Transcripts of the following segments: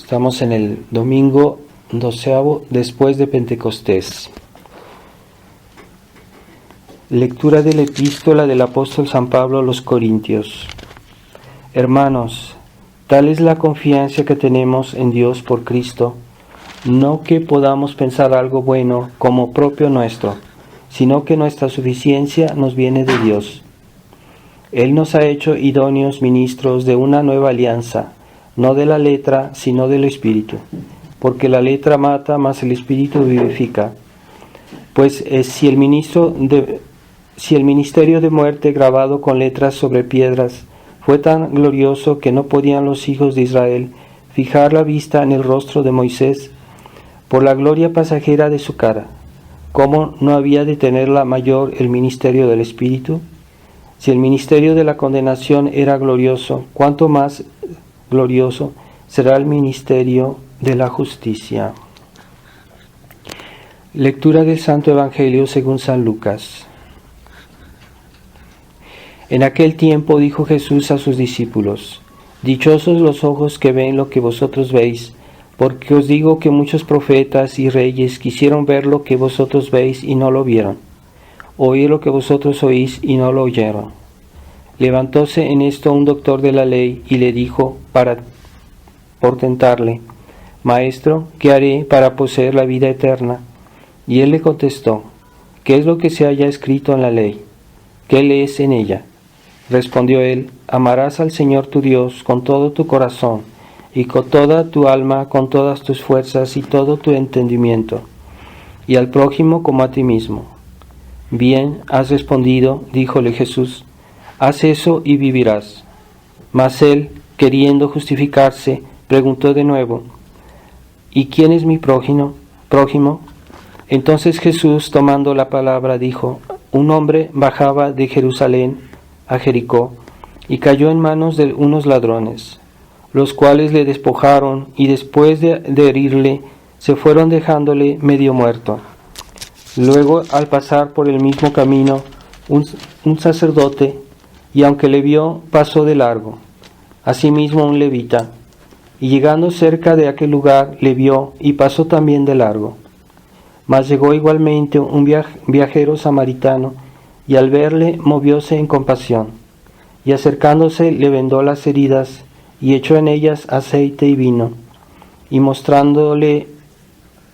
Estamos en el domingo 12 después de Pentecostés. Lectura de la epístola del apóstol San Pablo a los Corintios. Hermanos, tal es la confianza que tenemos en Dios por Cristo, no que podamos pensar algo bueno como propio nuestro, sino que nuestra suficiencia nos viene de Dios. Él nos ha hecho idóneos ministros de una nueva alianza, no de la letra, sino del Espíritu, porque la letra mata, mas el Espíritu vivifica. Pues si el ministerio de muerte grabado con letras sobre piedras fue tan glorioso que no podían los hijos de Israel fijar la vista en el rostro de Moisés por la gloria pasajera de su cara, ¿cómo no había de tenerla mayor el ministerio del Espíritu? Si el ministerio de la condenación era glorioso, ¿cuánto más glorioso será el ministerio de la justicia? Lectura del Santo Evangelio según San Lucas. En aquel tiempo dijo Jesús a sus discípulos: Dichosos los ojos que ven lo que vosotros veis, porque os digo que muchos profetas y reyes quisieron ver lo que vosotros veis y no lo vieron, oír lo que vosotros oís y no lo oyeron. Levantóse en esto un doctor de la ley y le dijo por tentarle: Maestro, ¿qué haré para poseer la vida eterna? Y él le contestó: ¿Qué es lo que se halla escrito en la ley? ¿Qué lees en ella? Respondió él: Amarás al Señor tu Dios con todo tu corazón, y con toda tu alma, con todas tus fuerzas y todo tu entendimiento, y al prójimo como a ti mismo. Bien has respondido, díjole Jesús, haz eso y vivirás. Mas él, queriendo justificarse, preguntó de nuevo: ¿Y quién es mi prójimo? Entonces Jesús, tomando la palabra, dijo: Un hombre bajaba de Jerusalén a Jericó y cayó en manos de unos ladrones, los cuales le despojaron y después de herirle, se fueron dejándole medio muerto. Luego, al pasar por el mismo camino, un sacerdote, y aunque le vio, pasó de largo. Asimismo un levita, y llegando cerca de aquel lugar, le vio y pasó también de largo. Mas llegó igualmente un viajero samaritano, y al verle movióse en compasión, y acercándose le vendó las heridas, y echó en ellas aceite y vino, y montándole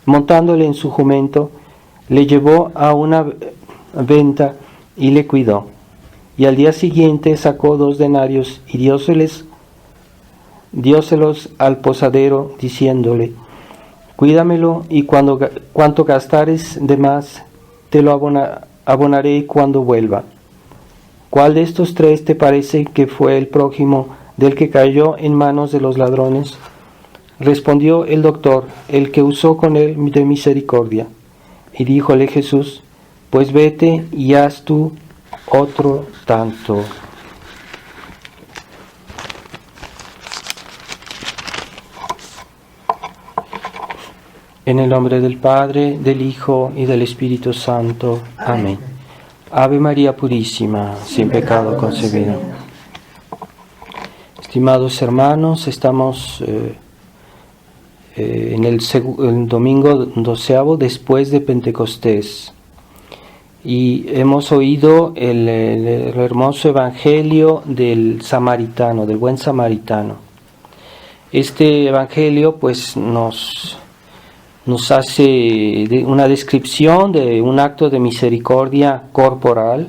en su jumento, le llevó a una venta y le cuidó. Y al día siguiente sacó 2 denarios y dióselos al posadero, diciéndole: Cuídamelo, y cuanto gastares de más, te lo abonaré cuando vuelva. ¿Cuál de estos 3 te parece que fue el prójimo del que cayó en manos de los ladrones? Respondió el doctor: el que usó con él de misericordia. Y díjole Jesús: Pues vete y haz tú otro tanto. En el nombre del Padre, del Hijo y del Espíritu Santo. Amén. Ave María Purísima, sin pecado concebida. Estimados hermanos, estamos en el domingo 12 después de Pentecostés. Y hemos oído el hermoso evangelio del samaritano, del buen samaritano. Este evangelio pues nos hace una descripción de un acto de misericordia corporal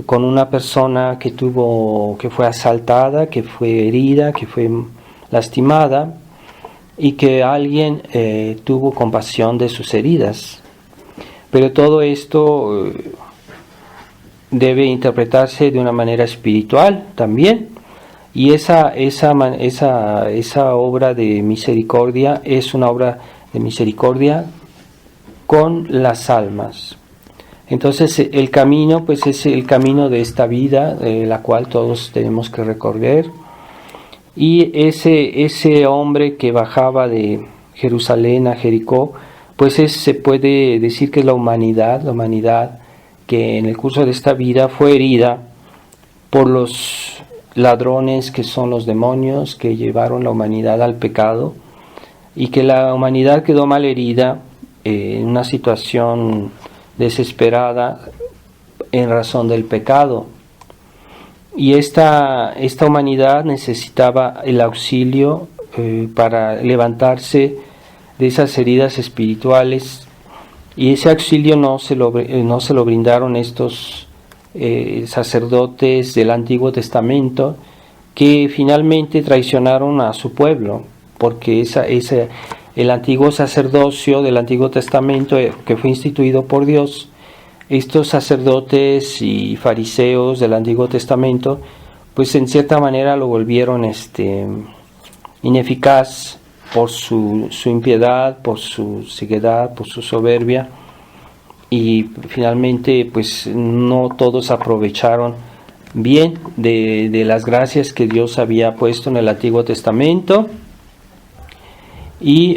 con una persona que fue asaltada, que fue herida, que fue lastimada, y que alguien tuvo compasión de sus heridas. Pero todo esto debe interpretarse de una manera espiritual también, y esa obra de misericordia es una obra de misericordia con las almas. Entonces el camino pues es el camino de esta vida, la cual todos tenemos que recorrer. Y ese hombre que bajaba de Jerusalén a Jericó, pues se puede decir que es la humanidad que en el curso de esta vida fue herida por los ladrones que son los demonios que llevaron la humanidad al pecado. y que la humanidad quedó malherida en una situación desesperada en razón del pecado. Y esta humanidad necesitaba el auxilio para levantarse de esas heridas espirituales, y ese auxilio no se lo brindaron estos sacerdotes del Antiguo Testamento, que finalmente traicionaron a su pueblo, porque el antiguo sacerdocio del Antiguo Testamento que fue instituido por Dios, estos sacerdotes y fariseos del Antiguo Testamento, pues en cierta manera lo volvieron ineficaz por su impiedad, por su ceguedad, por su soberbia, y finalmente pues no todos aprovecharon bien de las gracias que Dios había puesto en el Antiguo Testamento. Y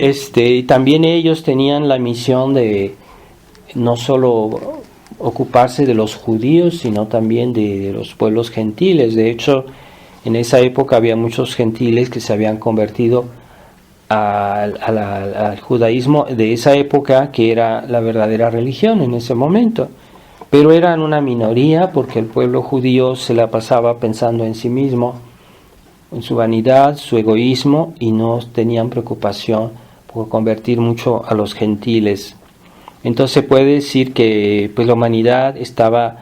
también ellos tenían la misión de no solo ocuparse de los judíos, sino también de los pueblos gentiles. De hecho, en esa época había muchos gentiles que se habían convertido al judaísmo de esa época, que era la verdadera religión en ese momento. Pero eran una minoría, porque el pueblo judío se la pasaba pensando en sí mismo, en su vanidad, su egoísmo, y no tenían preocupación por convertir mucho a los gentiles. Entonces se puede decir que pues la humanidad estaba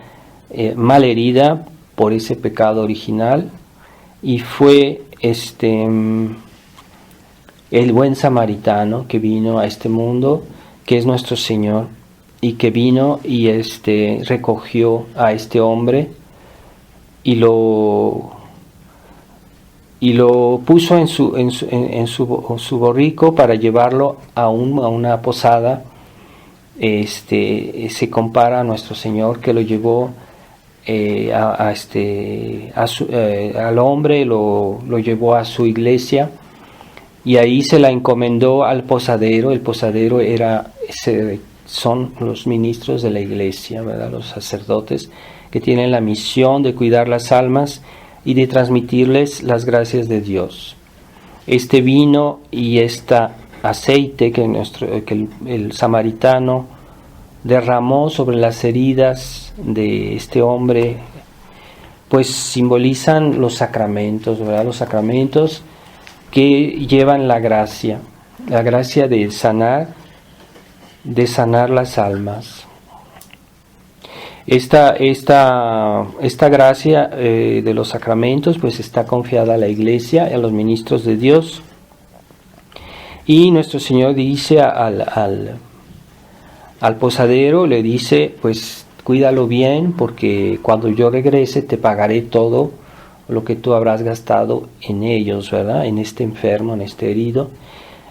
mal herida por ese pecado original, y fue el buen samaritano que vino a este mundo, que es nuestro Señor, y que vino y recogió a este hombre y lo puso en su borrico para llevarlo a una posada. Se compara a nuestro Señor, que lo llevó al hombre, lo llevó a su iglesia, y ahí se la encomendó al posadero. El posadero son los ministros de la iglesia, ¿verdad? Los sacerdotes, que tienen la misión de cuidar las almas y de transmitirles las gracias de Dios. Este vino y aceite que el samaritano derramó sobre las heridas de este hombre, pues simbolizan los sacramentos, ¿verdad? Los sacramentos que llevan la gracia de sanar las almas. Esta gracia de los sacramentos pues está confiada a la iglesia, a los ministros de Dios, y nuestro Señor dice al posadero, le dice, pues cuídalo bien, porque cuando yo regrese te pagaré todo lo que tú habrás gastado en ellos, ¿verdad? En este enfermo, en este herido.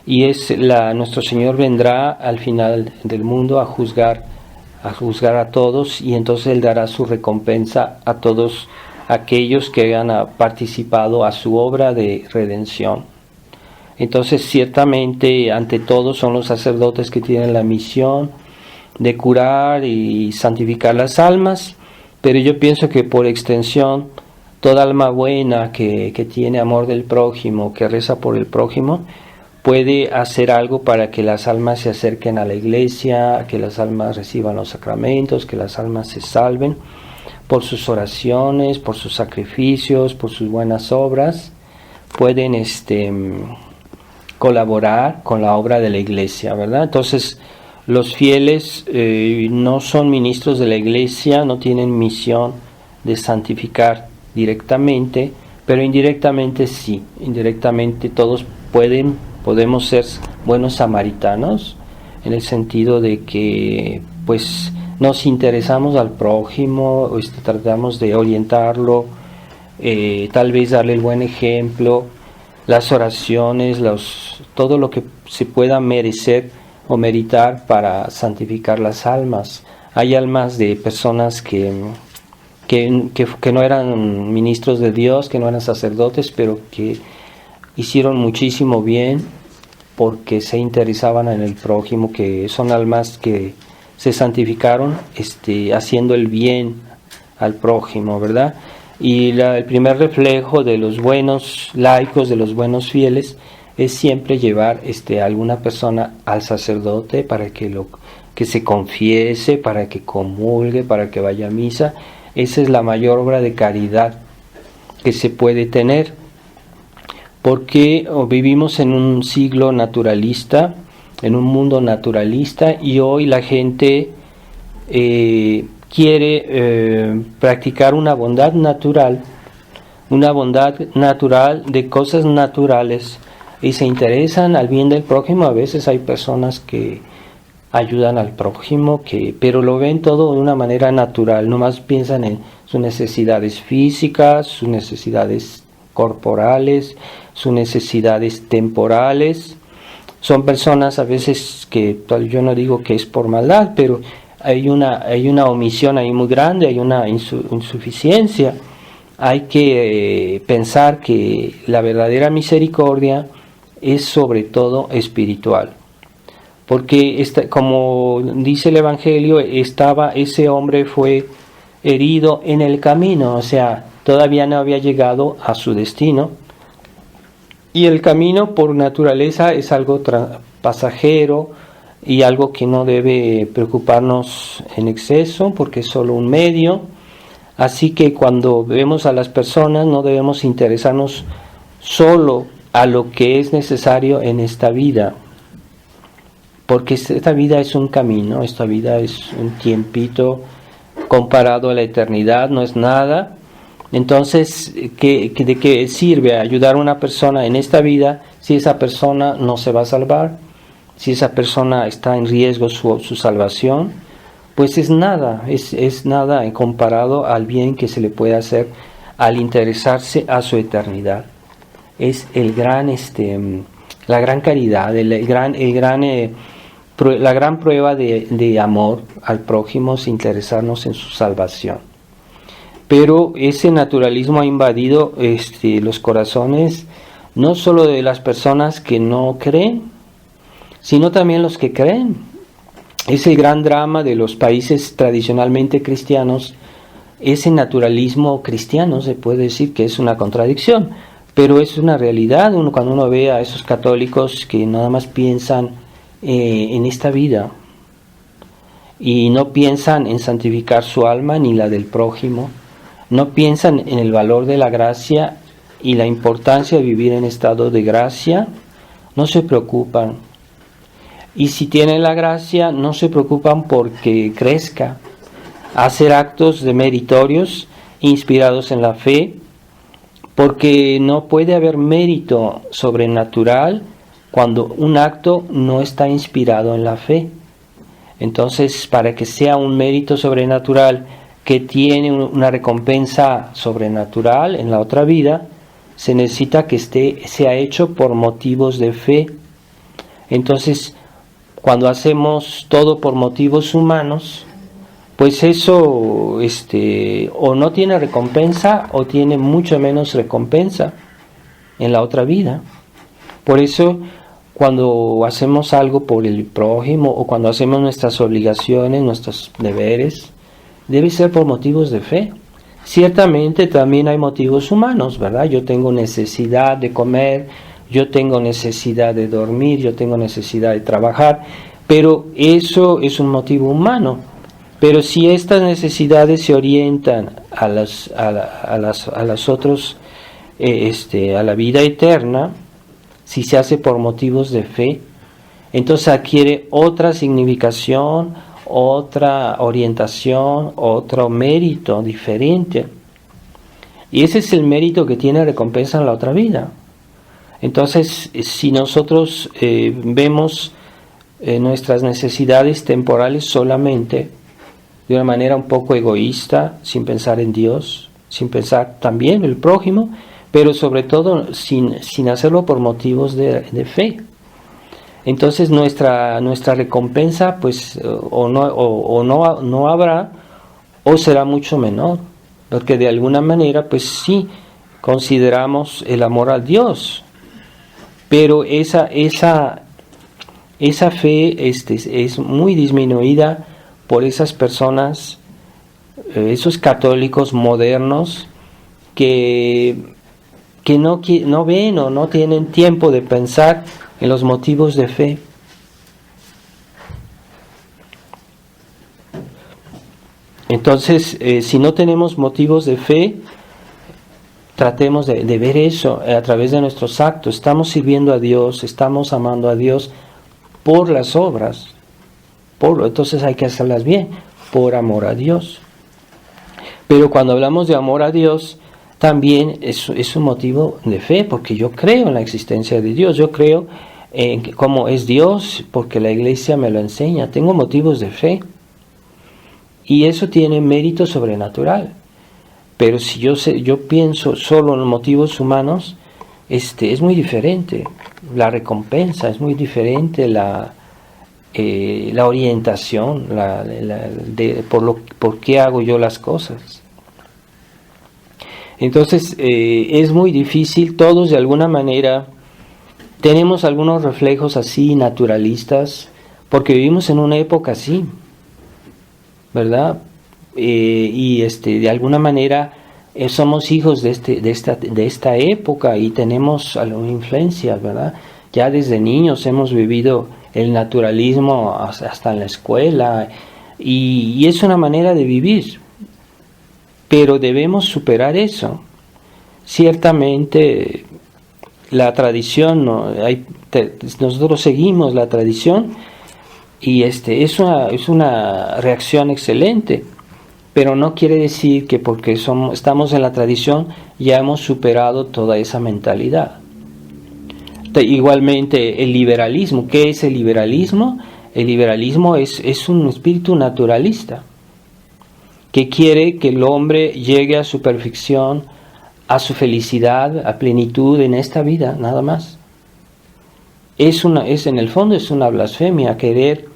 Y nuestro Señor vendrá al final del mundo a juzgar a todos, y entonces Él dará su recompensa a todos aquellos que hayan participado a su obra de redención. Entonces, ciertamente, ante todos son los sacerdotes que tienen la misión de curar y santificar las almas, pero yo pienso que por extensión, toda alma buena que tiene amor del prójimo, que reza por el prójimo, puede hacer algo para que las almas se acerquen a la iglesia, que las almas reciban los sacramentos, que las almas se salven por sus oraciones, por sus sacrificios, por sus buenas obras. Pueden colaborar con la obra de la iglesia, ¿verdad? Entonces, los fieles no son ministros de la iglesia, no tienen misión de santificar directamente, pero indirectamente sí. Indirectamente todos podemos ser buenos samaritanos, en el sentido de que pues nos interesamos al prójimo, tratamos de orientarlo, tal vez darle el buen ejemplo, las oraciones, todo lo que se pueda merecer o meritar para santificar las almas. Hay almas de personas que no eran ministros de Dios, que no eran sacerdotes, pero que hicieron muchísimo bien porque se interesaban en el prójimo, que son almas que se santificaron haciendo el bien al prójimo, ¿verdad? Y el primer reflejo de los buenos laicos, de los buenos fieles, es siempre llevar a alguna persona al sacerdote para que se confiese, para que comulgue, para que vaya a misa. Esa es la mayor obra de caridad que se puede tener, porque vivimos en un siglo naturalista, en un mundo naturalista, y hoy la gente quiere practicar una bondad natural de cosas naturales, y se interesan al bien del prójimo. A veces hay personas que ayudan al prójimo, pero lo ven todo de una manera natural, nomás piensan en sus necesidades físicas, sus necesidades corporales, sus necesidades temporales. Son personas a veces que yo no digo que es por maldad, pero hay una omisión ahí muy grande, hay una insuficiencia. Hay que pensar que la verdadera misericordia es sobre todo espiritual, porque como dice el Evangelio, ese hombre fue herido en el camino, o sea, todavía no había llegado a su destino, y el camino por naturaleza es algo pasajero y algo que no debe preocuparnos en exceso, porque es solo un medio. Así que cuando vemos a las personas no debemos interesarnos solo a lo que es necesario en esta vida, porque esta vida es un camino, esta vida es un tiempito comparado a la eternidad, no es nada. Entonces, ¿de qué sirve ayudar a una persona en esta vida si esa persona no se va a salvar? Si esa persona está en riesgo su salvación, pues es nada en comparado al bien que se le puede hacer al interesarse a su eternidad. Es la gran caridad, la gran prueba de amor al prójimo, sin interesarnos en su salvación. Pero ese naturalismo ha invadido los corazones, no solo de las personas que no creen, sino también los que creen. Es el gran drama de los países tradicionalmente cristianos, ese naturalismo cristiano. Se puede decir que es una contradicción, pero es una realidad. Cuando uno ve a esos católicos que nada más piensan en esta vida y no piensan en santificar su alma ni la del prójimo, no piensan en el valor de la gracia y la importancia de vivir en estado de gracia, no se preocupan. Y si tienen la gracia, no se preocupan porque crezca, hacer actos de meritorios inspirados en la fe, porque no puede haber mérito sobrenatural cuando un acto no está inspirado en la fe. Entonces, para que sea un mérito sobrenatural que tiene una recompensa sobrenatural en la otra vida, se necesita que sea hecho por motivos de fe. Entonces, cuando hacemos todo por motivos humanos, pues eso o no tiene recompensa o tiene mucho menos recompensa en la otra vida. Por eso, cuando hacemos algo por el prójimo o cuando hacemos nuestras obligaciones, nuestros deberes, debe ser por motivos de fe. Ciertamente también hay motivos humanos, ¿verdad? Yo tengo necesidad de comer, yo tengo necesidad de dormir, yo tengo necesidad de trabajar, pero eso es un motivo humano. Pero si estas necesidades se orientan a la vida eterna, si se hace por motivos de fe, entonces adquiere otra significación, otra orientación, otro mérito diferente. Y ese es el mérito que tiene recompensa en la otra vida. Entonces, si nosotros vemos nuestras necesidades temporales solamente de una manera un poco egoísta, sin pensar en Dios, sin pensar también en el prójimo, pero sobre todo sin hacerlo por motivos de fe, entonces nuestra recompensa pues no habrá, o será mucho menor, porque de alguna manera pues sí consideramos el amor a Dios, pero esa fe es muy disminuida por esas personas, esos católicos modernos que que no ven o no tienen tiempo de pensar en los motivos de fe. Entonces, si no tenemos motivos de fe, tratemos de ver eso a través de nuestros actos. Estamos sirviendo a Dios, estamos amando a Dios por las obras. Entonces hay que hacerlas bien, por amor a Dios. Pero cuando hablamos de amor a Dios, también es un motivo de fe, porque yo creo en la existencia de Dios, yo creo en cómo es Dios, porque la iglesia me lo enseña, tengo motivos de fe. Y eso tiene mérito sobrenatural. Pero si yo pienso solo en motivos humanos, es muy diferente. La recompensa es muy diferente, la orientación, por qué hago yo las cosas. Entonces, es muy difícil. Todos de alguna manera tenemos algunos reflejos así naturalistas, porque vivimos en una época así, ¿verdad? Y de alguna manera somos hijos de esta época y tenemos alguna influencia, ¿verdad? Ya desde niños hemos vivido el naturalismo hasta en la escuela, y es una manera de vivir, pero debemos superar eso. Ciertamente la tradición, nosotros seguimos la tradición, y es una reacción excelente, pero no quiere decir que porque estamos en la tradición ya hemos superado toda esa mentalidad. Igualmente el liberalismo. ¿Qué es el liberalismo? El liberalismo es un espíritu naturalista que quiere que el hombre llegue a su perfección, a su felicidad, a plenitud en esta vida, nada más. En el fondo es una blasfemia querer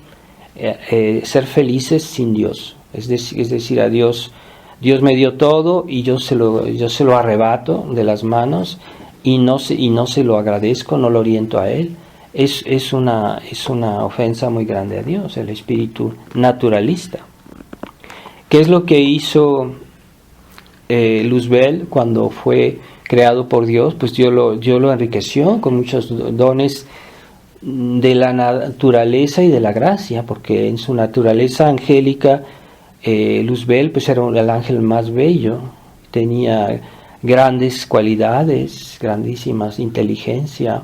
ser felices sin Dios. Es decir, a Dios me dio todo y yo se lo arrebato de las manos y no se lo agradezco, no lo oriento a Él. Es una ofensa muy grande a Dios, el espíritu naturalista. ¿Qué es lo que hizo Luzbel cuando fue creado por Dios? Pues Dios lo enriqueció con muchos dones de la naturaleza y de la gracia, porque en su naturaleza angélica, Luzbel pues era el ángel más bello, tenía grandes cualidades, grandísimas inteligencia,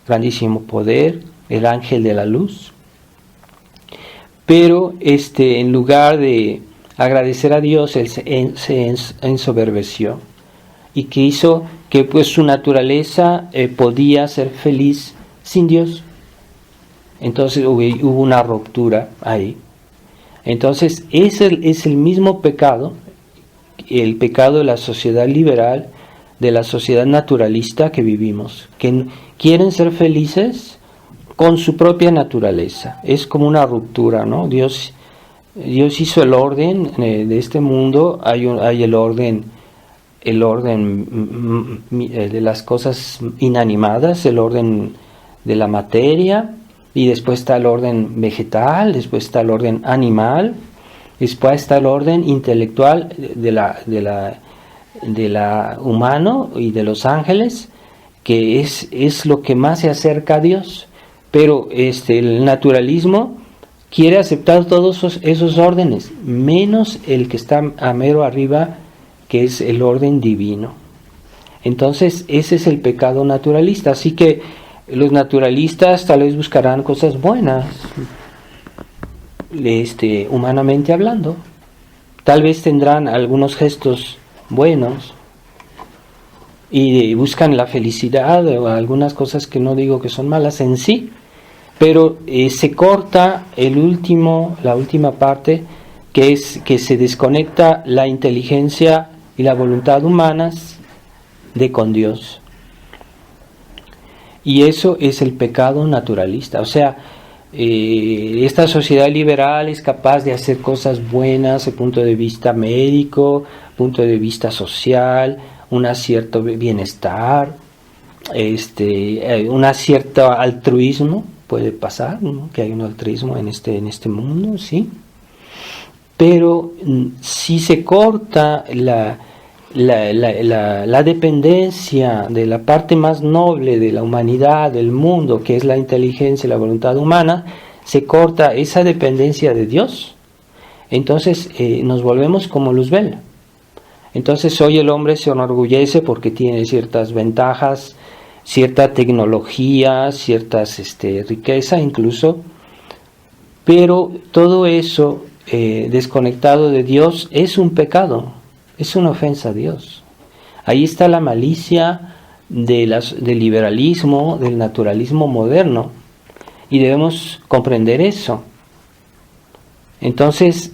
grandísimo poder, el ángel de la luz. Pero en lugar de agradecer a Dios, él se ensoberbeció, y que hizo que pues su naturaleza podía ser feliz sin Dios. Entonces hubo una ruptura ahí. Entonces es el mismo pecado, el pecado de la sociedad liberal, de la sociedad naturalista que vivimos, que quieren ser felices con su propia naturaleza. Es como una ruptura, ¿no? Dios hizo el orden de este mundo. Hay el orden de las cosas inanimadas, el orden de la materia, y después está el orden vegetal, después está el orden animal, después está el orden intelectual de la humano y de los ángeles, que es lo que más se acerca a Dios. Pero el naturalismo quiere aceptar todos esos órdenes, menos el que está a mero arriba, que es el orden divino. Entonces ese es el pecado naturalista. Así que los naturalistas tal vez buscarán cosas buenas, humanamente hablando. Tal vez tendrán algunos gestos buenos y buscan la felicidad o algunas cosas que no digo que son malas en sí, pero se corta la última parte, que es que se desconecta la inteligencia y la voluntad humanas con Dios. Y eso es el pecado naturalista. O sea, esta sociedad liberal es capaz de hacer cosas buenas desde el punto de vista médico, punto de vista social, un cierto bienestar, un cierto altruismo puede pasar, ¿no? Que hay un altruismo en este mundo, sí. Pero si se corta la dependencia de la parte más noble de la humanidad, del mundo, que es la inteligencia y la voluntad humana, se corta esa dependencia de Dios, entonces nos volvemos como Luzbel. Entonces hoy el hombre se enorgullece porque tiene ciertas ventajas, cierta tecnología, ciertas riqueza incluso, pero todo eso desconectado de Dios es un pecado, es una ofensa a Dios. Ahí está la malicia del liberalismo, del naturalismo moderno, y debemos comprender eso. Entonces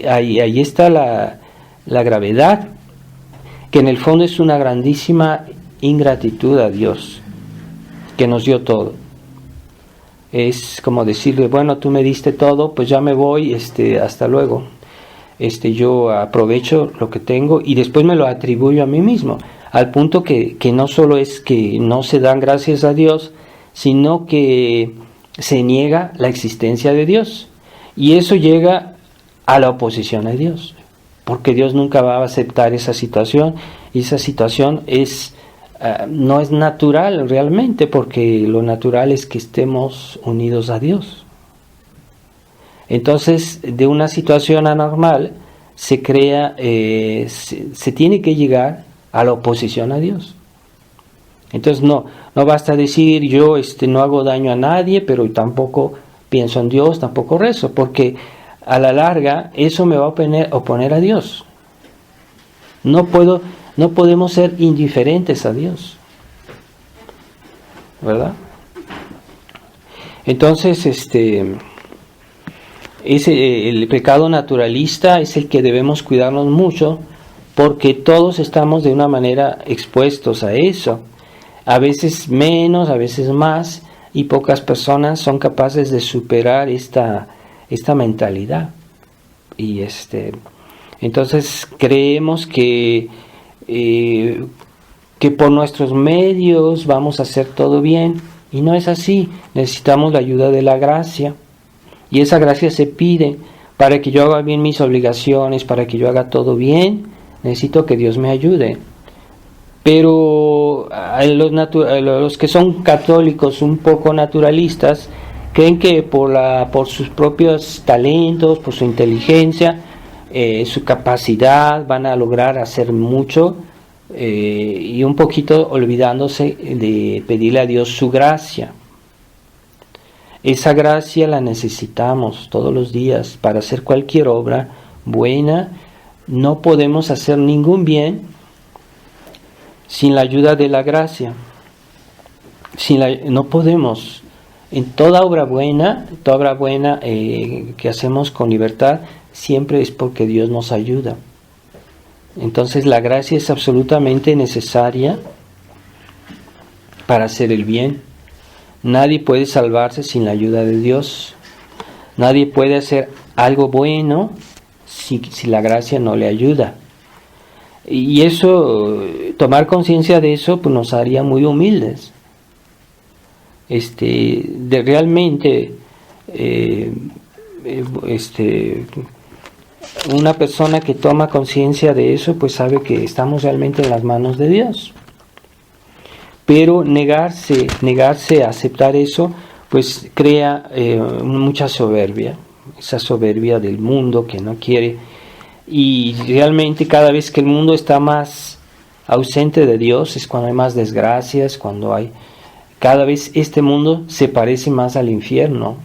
ahí está la gravedad, que en el fondo es una grandísima ingratitud a Dios, que nos dio todo. Es como decirle, bueno, tú me diste todo, pues ya me voy, hasta luego. Yo aprovecho lo que tengo y después me lo atribuyo a mí mismo, al punto que no solo es que no se dan gracias a Dios, sino que se niega la existencia de Dios. Y eso llega a la oposición a Dios, porque Dios nunca va a aceptar esa situación, y esa situación no es natural realmente, porque lo natural es que estemos unidos a Dios. Entonces, de una situación anormal se crea, se tiene que llegar a la oposición a Dios. Entonces no basta decir yo no hago daño a nadie, pero tampoco pienso en Dios, tampoco rezo, porque a la larga eso me va a oponer a Dios. No podemos ser indiferentes a Dios, ¿verdad? Entonces el pecado naturalista es el que debemos cuidarnos mucho, porque todos estamos de una manera expuestos a eso, a veces menos, a veces más, y pocas personas son capaces de superar esta mentalidad. Y entonces creemos que por nuestros medios vamos a hacer todo bien, y no es así. Necesitamos la ayuda de la gracia, y esa gracia se pide para que yo haga bien mis obligaciones, para que yo haga todo bien. Necesito que Dios me ayude. Pero los que son católicos un poco naturalistas creen que por sus propios talentos, por su inteligencia, su capacidad, van a lograr hacer mucho, y un poquito olvidándose de pedirle a Dios su gracia. Esa gracia la necesitamos todos los días para hacer cualquier obra buena. No podemos hacer ningún bien sin la ayuda de la gracia. No podemos. En toda obra buena que hacemos con libertad, siempre es porque Dios nos ayuda. Entonces la gracia es absolutamente necesaria para hacer el bien. Nadie puede salvarse sin la ayuda de Dios. Nadie puede hacer algo bueno si la gracia no le ayuda. Y eso, tomar conciencia de eso, pues nos haría muy humildes. Realmente, una persona que toma conciencia de eso, pues sabe que estamos realmente en las manos de Dios. Pero negarse a aceptar eso, pues crea mucha soberbia, esa soberbia del mundo que no quiere. Y realmente cada vez que el mundo está más ausente de Dios es cuando hay más desgracias, cada vez este mundo se parece más al infierno.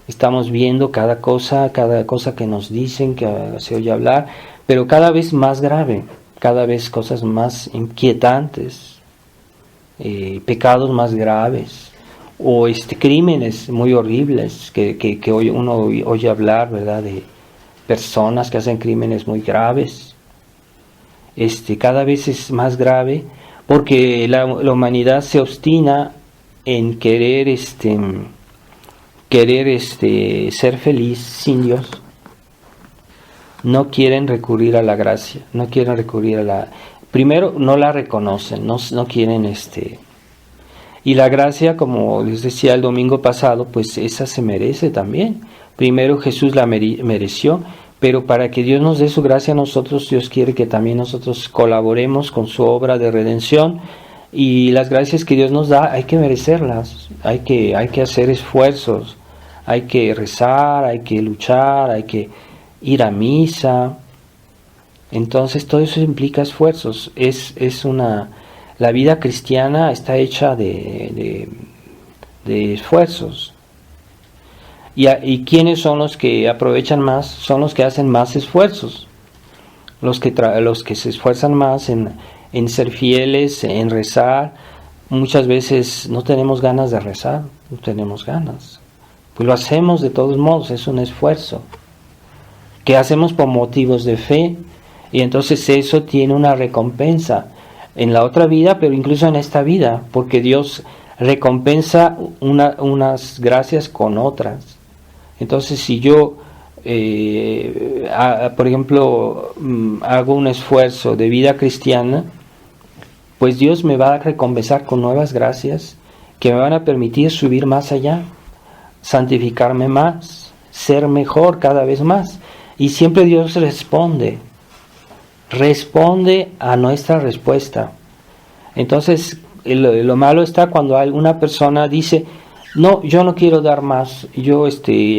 Estamos viendo cada cosa que nos dicen, que se oye hablar, pero cada vez más grave, cada vez cosas más inquietantes, pecados más graves, o crímenes muy horribles que hoy uno oye hablar, ¿verdad?, de personas que hacen crímenes muy graves. Cada vez es más grave porque la humanidad se obstina en querer ser feliz sin Dios. No quieren recurrir a la gracia, no quieren recurrir primero no la reconocen, no quieren y la gracia, como les decía el domingo pasado, pues esa se merece también. Primero Jesús la mereció, pero para que Dios nos dé su gracia a nosotros, Dios quiere que también nosotros colaboremos con su obra de redención, y las gracias que Dios nos da hay que merecerlas, hay que hacer esfuerzos, hay que rezar, hay que luchar, hay que ir a misa. Entonces todo eso implica esfuerzos. La vida cristiana está hecha de esfuerzos. ¿Y quiénes son los que aprovechan más? Son los que hacen más esfuerzos, los que se esfuerzan más en ser fieles, en rezar. Muchas veces no tenemos ganas de rezar, no tenemos ganas, pues lo hacemos de todos modos, es un esfuerzo que hacemos por motivos de fe, y entonces eso tiene una recompensa en la otra vida, pero incluso en esta vida, porque Dios recompensa unas gracias con otras. Entonces, si yo, por ejemplo, hago un esfuerzo de vida cristiana, pues Dios me va a recompensar con nuevas gracias que me van a permitir subir más allá, santificarme más, ser mejor cada vez más. Y siempre Dios responde a nuestra respuesta. Entonces, lo malo está cuando alguna persona dice: no, yo no quiero dar más, yo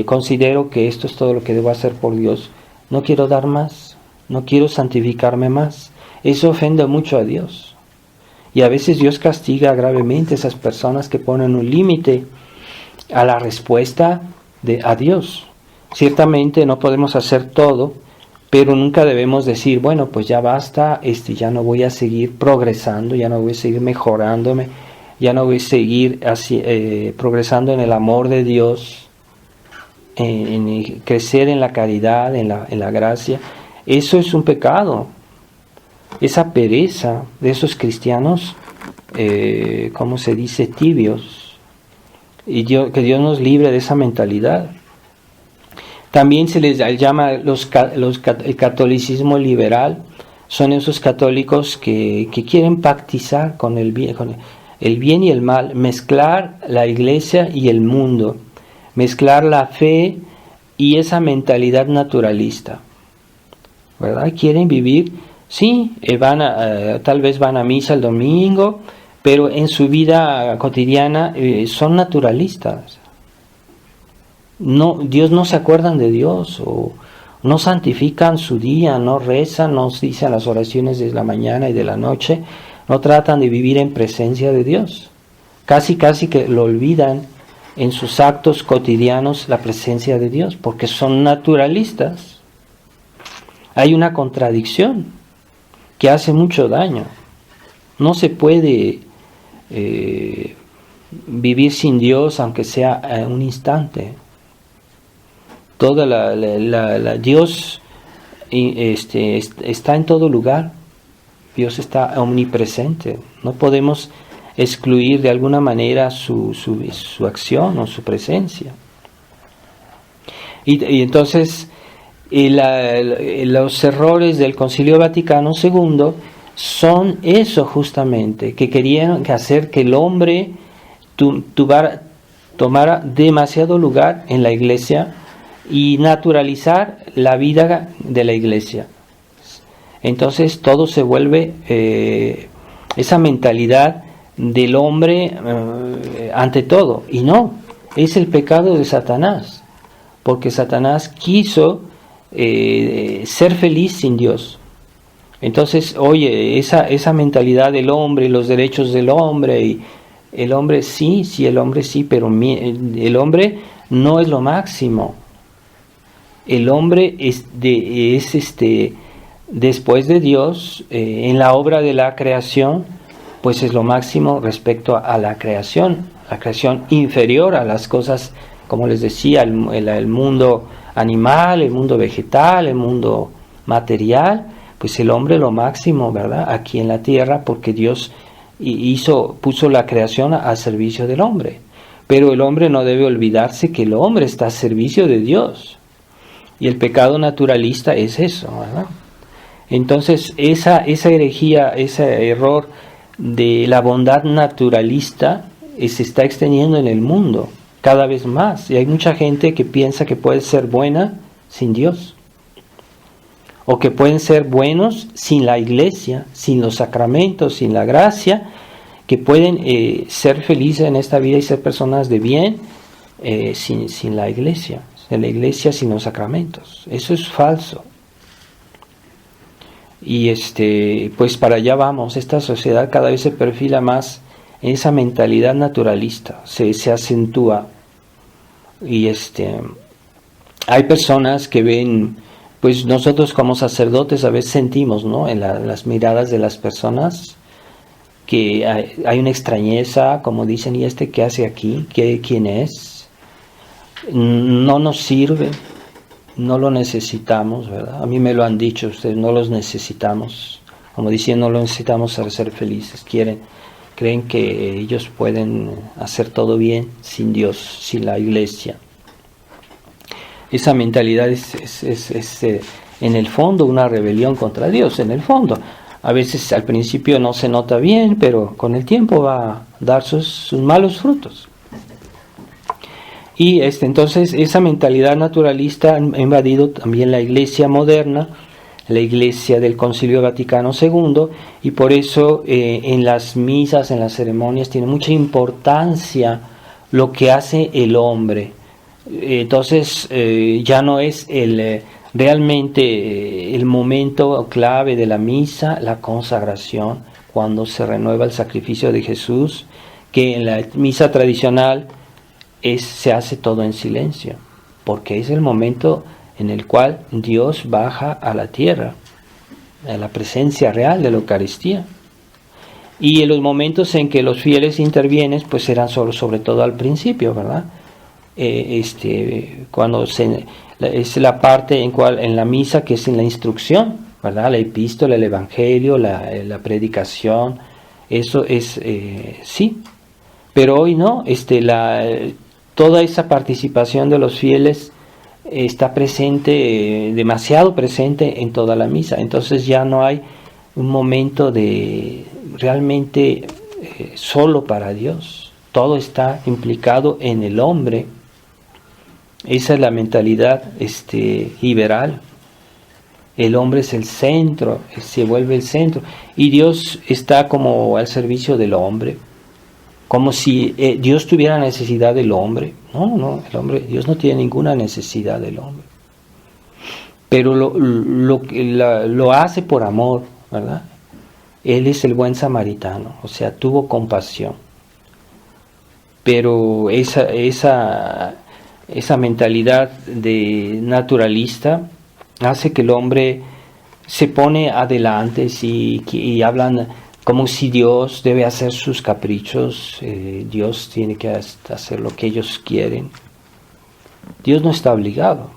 considero que esto es todo lo que debo hacer por Dios, no quiero dar más, no quiero santificarme más. Eso ofende mucho a Dios, y a veces Dios castiga gravemente a esas personas que ponen un límite a la respuesta a Dios. Ciertamente no podemos hacer todo, pero nunca debemos decir: bueno, pues ya basta, ya no voy a seguir progresando, ya no voy a seguir mejorándome, ya no voy a seguir progresando en el amor de Dios, en crecer en la caridad, en la gracia. Eso es un pecado. Esa pereza de esos cristianos, ¿cómo se dice? Tibios. Y que Dios nos libre de esa mentalidad. También se les llama el catolicismo liberal. Son esos católicos que quieren pactizar con el bien y el mal, mezclar la iglesia y el mundo, mezclar la fe y esa mentalidad naturalista, ¿verdad? Quieren vivir, sí, tal vez van a misa el domingo, pero en su vida cotidiana son naturalistas. No, Dios no se acuerdan de Dios, o no santifican su día, no rezan, no dicen las oraciones de la mañana y de la noche, no tratan de vivir en presencia de Dios. Casi que lo olvidan en sus actos cotidianos, la presencia de Dios, porque son naturalistas. Hay una contradicción que hace mucho daño. No se puede vivir sin Dios, aunque sea un instante. Dios está en todo lugar. Dios está omnipresente. No podemos excluir de alguna manera su acción o su presencia. Y entonces los errores del Concilio Vaticano II son eso justamente, que querían hacer que el hombre tomara demasiado lugar en la iglesia y naturalizar la vida de la iglesia. Entonces todo se vuelve esa mentalidad del hombre ante todo, y no, es el pecado de Satanás, porque Satanás quiso ser feliz sin Dios. Entonces, oye, esa mentalidad del hombre, los derechos del hombre, y el hombre sí, el hombre sí, pero el hombre no es lo máximo. El hombre después de Dios, en la obra de la creación, pues es lo máximo respecto a la creación inferior a las cosas, como les decía, el mundo animal, el mundo vegetal, el mundo material. Pues el hombre lo máximo, ¿verdad? Aquí en la tierra, porque Dios puso la creación al servicio del hombre. Pero el hombre no debe olvidarse que el hombre está al servicio de Dios. Y el pecado naturalista es eso, ¿verdad? Entonces, esa herejía, ese error de la bondad naturalista se está extendiendo en el mundo cada vez más. Y hay mucha gente que piensa que puede ser buena sin Dios. o que pueden ser buenos sin la iglesia, sin los sacramentos, sin la gracia, que pueden ser felices en esta vida y ser personas de bien sin la iglesia, sin los sacramentos. Eso es falso. Y pues para allá vamos. Esta sociedad cada vez se perfila más en esa mentalidad naturalista, se acentúa. Y hay personas que ven, pues nosotros como sacerdotes a veces sentimos, ¿no?, en las miradas de las personas, que hay una extrañeza, como dicen, ¿y qué hace aquí? ¿Quién es? No nos sirve, no lo necesitamos, ¿verdad? A mí me lo han dicho, ustedes no los necesitamos, como diciendo, no lo necesitamos para ser felices, creen que ellos pueden hacer todo bien sin Dios, sin la iglesia. Esa mentalidad es en el fondo una rebelión contra Dios, en el fondo. A veces al principio no se nota bien, pero con el tiempo va a dar sus malos frutos. Y entonces esa mentalidad naturalista ha invadido también la iglesia moderna, la iglesia del Concilio Vaticano II, y por eso en las misas, en las ceremonias, tiene mucha importancia lo que hace el hombre. Entonces ya no es realmente el momento clave de la misa, la consagración, cuando se renueva el sacrificio de Jesús, que en la misa tradicional se hace todo en silencio, porque es el momento en el cual Dios baja a la tierra, a la presencia real de la Eucaristía. Y en los momentos en que los fieles intervienen, pues eran sobre todo al principio, ¿verdad? Cuando es la parte en la misa que es en la instrucción, ¿verdad? La epístola, el evangelio, la predicación, eso es sí, pero hoy no. Toda esa participación de los fieles está presente, demasiado presente en toda la misa. Entonces ya no hay un momento de realmente solo para Dios. Todo está implicado en el hombre. Esa es la mentalidad liberal. El hombre es el centro, se vuelve el centro, y Dios está como al servicio del hombre, como si Dios tuviera necesidad del hombre. No, Dios no tiene ninguna necesidad del hombre, pero lo hace por amor, ¿verdad? Él es el buen samaritano, o sea, tuvo compasión. Pero esa mentalidad de naturalista hace que el hombre se pone adelante y hablan como si Dios debe hacer sus caprichos, Dios tiene que hacer lo que ellos quieren. Dios no está obligado,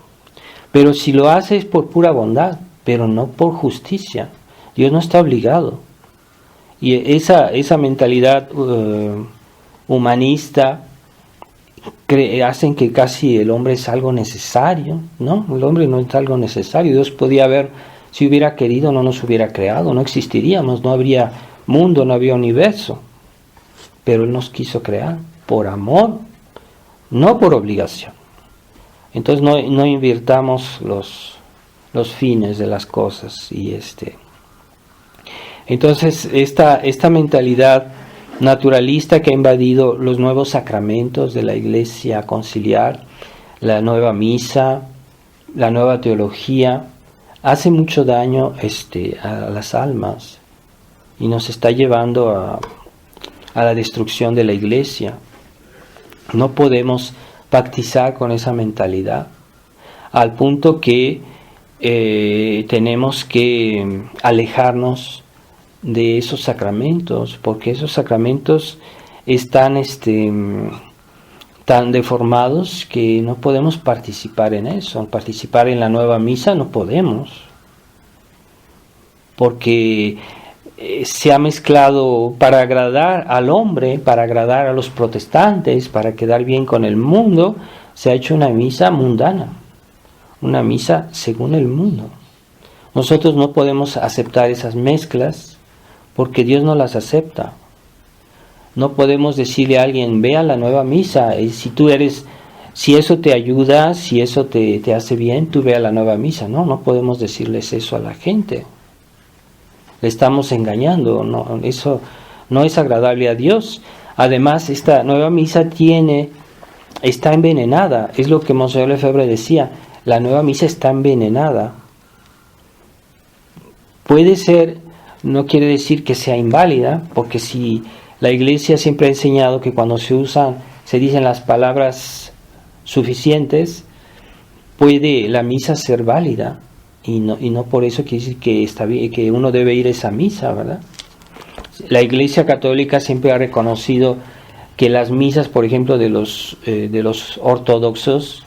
pero si lo hace es por pura bondad, pero no por justicia. Dios no está obligado. Y esa mentalidad humanista hacen que casi el hombre es algo necesario. No, el hombre no es algo necesario. Dios podía haber, si hubiera querido, no nos hubiera creado, no existiríamos, no habría mundo, no habría universo. Pero Él nos quiso crear por amor, no por obligación. Entonces no invirtamos los fines de las cosas. Entonces esta mentalidad naturalista que ha invadido los nuevos sacramentos de la Iglesia conciliar, la nueva misa, la nueva teología, hace mucho daño a las almas y nos está llevando a la destrucción de la Iglesia. No podemos pactizar con esa mentalidad, al punto que tenemos que alejarnos de esos sacramentos, porque esos sacramentos están tan deformados que no podemos participar en eso. Participar en la nueva misa no podemos, porque se ha mezclado para agradar al hombre, para agradar a los protestantes, para quedar bien con el mundo. Se ha hecho una misa mundana, una misa según el mundo. Nosotros no podemos aceptar esas mezclas porque Dios no las acepta. No podemos decirle a alguien, ve a la nueva misa, y si tú eres si eso te ayuda, si eso te hace bien, tú ve a la nueva misa. No podemos decirles eso a la gente. Le estamos engañando, no, eso no es agradable a Dios. Además, esta nueva misa está envenenada. Es lo que Monseñor Lefebvre decía, la nueva misa está envenenada. Puede ser, no quiere decir que sea inválida, porque si la Iglesia siempre ha enseñado que cuando se dicen las palabras suficientes, puede la misa ser válida, y no por eso quiere decir que está bien, que uno debe ir a esa misa, ¿verdad? La Iglesia Católica siempre ha reconocido que las misas, por ejemplo, de los ortodoxos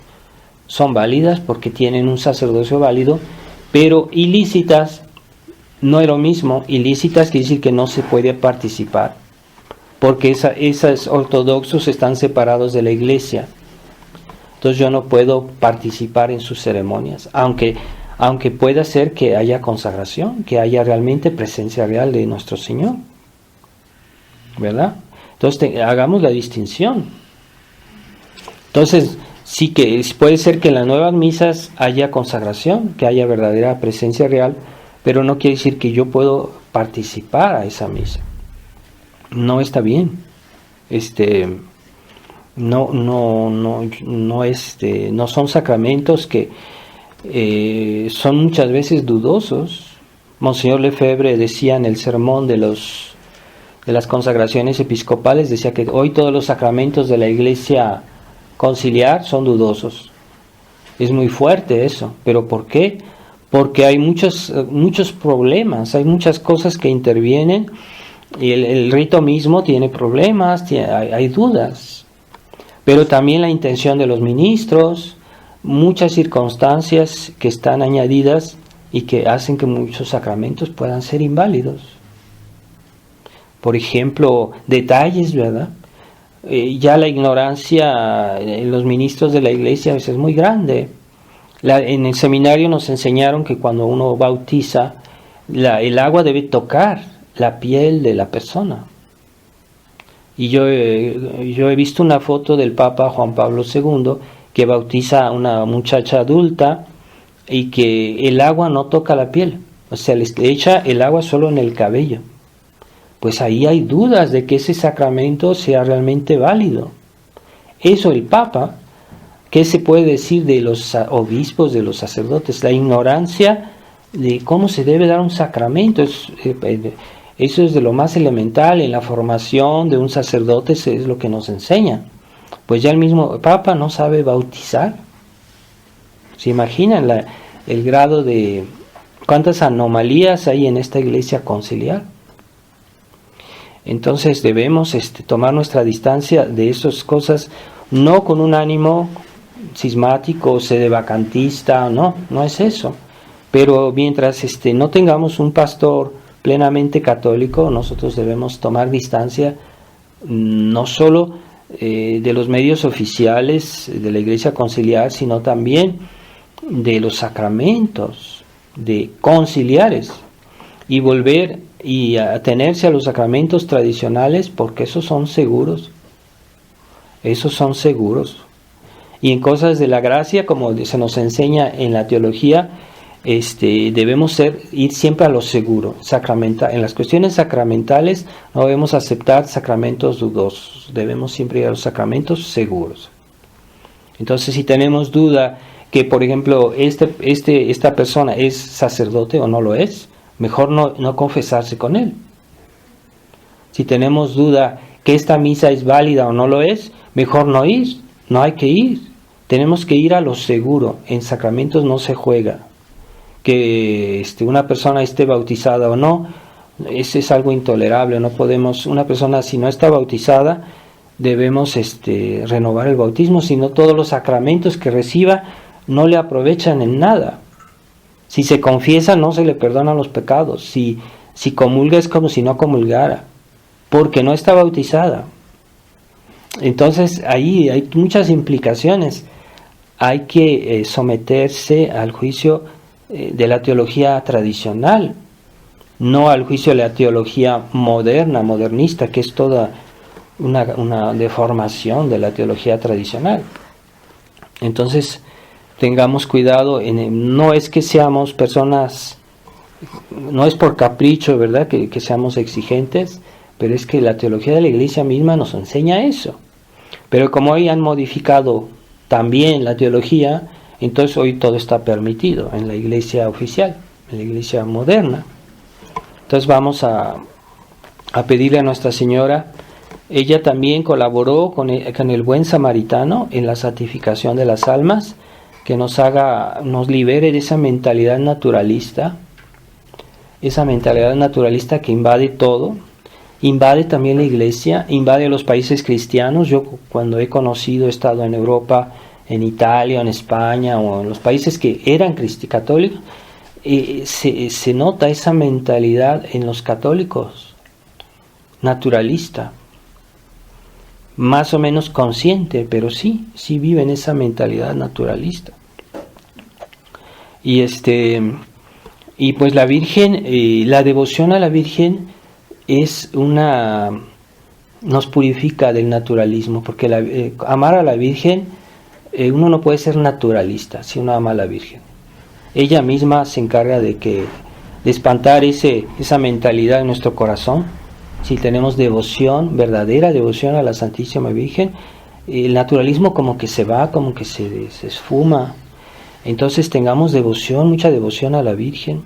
son válidas porque tienen un sacerdocio válido, pero ilícitas no es lo mismo. Ilícitas quiere decir que no se puede participar, porque esos ortodoxos están separados de la Iglesia. Entonces yo no puedo participar en sus ceremonias, aunque pueda ser que haya consagración, que haya realmente presencia real de nuestro Señor, ¿verdad? Entonces hagamos la distinción. Entonces sí que puede ser que en las nuevas misas haya consagración, que haya verdadera presencia real, pero no quiere decir que yo puedo participar a esa misa. No está bien. No son sacramentos que son muchas veces dudosos. Monseñor Lefebvre decía en el sermón de las consagraciones episcopales, decía que hoy todos los sacramentos de la Iglesia conciliar son dudosos. Es muy fuerte eso, pero ¿por qué? Porque hay muchos problemas, hay muchas cosas que intervienen, y el rito mismo tiene problemas, hay dudas, pero también la intención de los ministros, muchas circunstancias que están añadidas y que hacen que muchos sacramentos puedan ser inválidos. Por ejemplo, detalles, ¿verdad? Ya la ignorancia en los ministros de la Iglesia a veces es muy grande. En el seminario nos enseñaron que cuando uno bautiza, el agua debe tocar la piel de la persona. Y yo he visto una foto del Papa Juan Pablo II que bautiza a una muchacha adulta y que el agua no toca la piel, o sea, le echa el agua solo en el cabello. Pues ahí hay dudas de que ese sacramento sea realmente válido. Eso el Papa, ¿qué se puede decir de los obispos, de los sacerdotes? La ignorancia de cómo se debe dar un sacramento. Eso es de lo más elemental en la formación de un sacerdote, es lo que nos enseña. Pues ya el mismo Papa no sabe bautizar. ¿Se imaginan el grado de cuántas anomalías hay en esta iglesia conciliar? Entonces debemos tomar nuestra distancia de esas cosas, no con un ánimo cismático, sedevacantista, no es eso. Pero mientras no tengamos un pastor plenamente católico, nosotros debemos tomar distancia no solo de los medios oficiales de la Iglesia Conciliar, sino también de los sacramentos de conciliares, y volver y atenerse a los sacramentos tradicionales, porque esos son seguros. Y en cosas de la gracia, como se nos enseña en la teología, debemos ir siempre a lo seguro, sacramental. En las cuestiones sacramentales no debemos aceptar sacramentos dudosos, debemos siempre ir a los sacramentos seguros. Entonces, si tenemos duda que, por ejemplo, esta persona es sacerdote o no lo es, mejor no confesarse con él. Si tenemos duda que esta misa es válida o no lo es, mejor no ir, no hay que ir. Tenemos que ir a lo seguro. En sacramentos no se juega. Que una persona esté bautizada o no, eso es algo intolerable. No podemos, una persona si no está bautizada, debemos renovar el bautismo, si no todos los sacramentos que reciba no le aprovechan en nada. Si se confiesa, no se le perdonan los pecados. Si comulga, es como si no comulgara, porque no está bautizada. Entonces ahí hay muchas implicaciones. Hay que someterse al juicio de la teología tradicional, no al juicio de la teología modernista, que es toda una deformación de la teología tradicional. Entonces, tengamos cuidado, no es que seamos personas, no es por capricho, ¿verdad?, que seamos exigentes, pero es que la teología de la Iglesia misma nos enseña eso. Pero como hoy han modificado también la teología, entonces hoy todo está permitido en la Iglesia oficial, en la Iglesia moderna. Entonces vamos a pedirle a Nuestra Señora. Ella también colaboró con el buen samaritano en la santificación de las almas, que nos libere de esa mentalidad naturalista que invade todo, invade también la Iglesia, invade los países cristianos. Yo cuando he estado en Europa, en Italia, en España o en los países que eran católicos, se nota esa mentalidad en los católicos, naturalista, más o menos consciente, pero sí viven esa mentalidad naturalista. Y pues la Virgen, la devoción a la Virgen nos purifica del naturalismo, porque amar a la Virgen, uno no puede ser naturalista si uno ama a la Virgen. Ella misma se encarga de espantar esa mentalidad en nuestro corazón. Si tenemos devoción, verdadera devoción a la Santísima Virgen, el naturalismo como que se va, como que se esfuma. Entonces tengamos devoción, mucha devoción a la Virgen.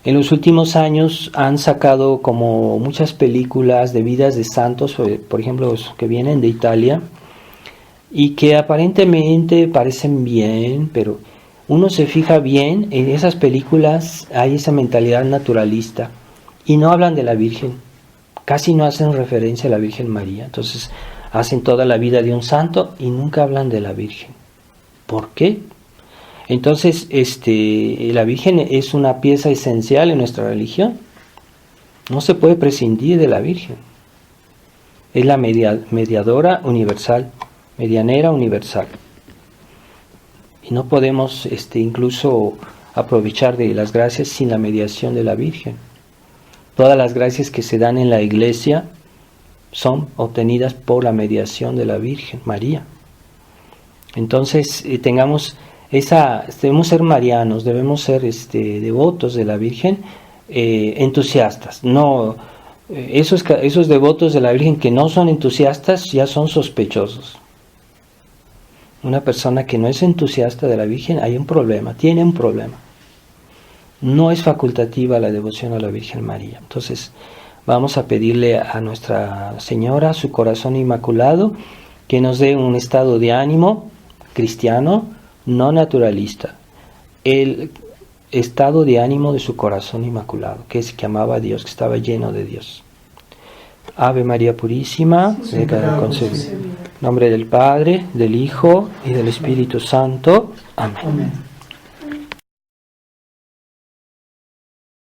En los últimos años han sacado como muchas películas de vidas de santos, por ejemplo, que vienen de Italia, y que aparentemente parecen bien, pero uno se fija bien, en esas películas hay esa mentalidad naturalista, y no hablan de la Virgen, casi no hacen referencia a la Virgen María. Entonces hacen toda la vida de un santo y nunca hablan de la Virgen. ¿Por qué? Entonces, la Virgen es una pieza esencial en nuestra religión. No se puede prescindir de la Virgen. Es la mediadora universal, medianera universal. Y no podemos incluso aprovechar de las gracias sin la mediación de la Virgen. Todas las gracias que se dan en la Iglesia son obtenidas por la mediación de la Virgen María. Entonces, debemos ser marianos, debemos ser devotos de la Virgen, entusiastas. No, esos devotos de la Virgen que no son entusiastas ya son sospechosos. Una persona que no es entusiasta de la Virgen, hay un problema, tiene un problema. No es facultativa la devoción a la Virgen María. Entonces vamos a pedirle a Nuestra Señora, su corazón inmaculado, que nos dé un estado de ánimo cristiano, no naturalista, el estado de ánimo de su corazón inmaculado, que amaba a Dios, que estaba lleno de Dios. Ave María Purísima, de cada concebida. En nombre del Padre, del Hijo y del Espíritu Santo. Amén.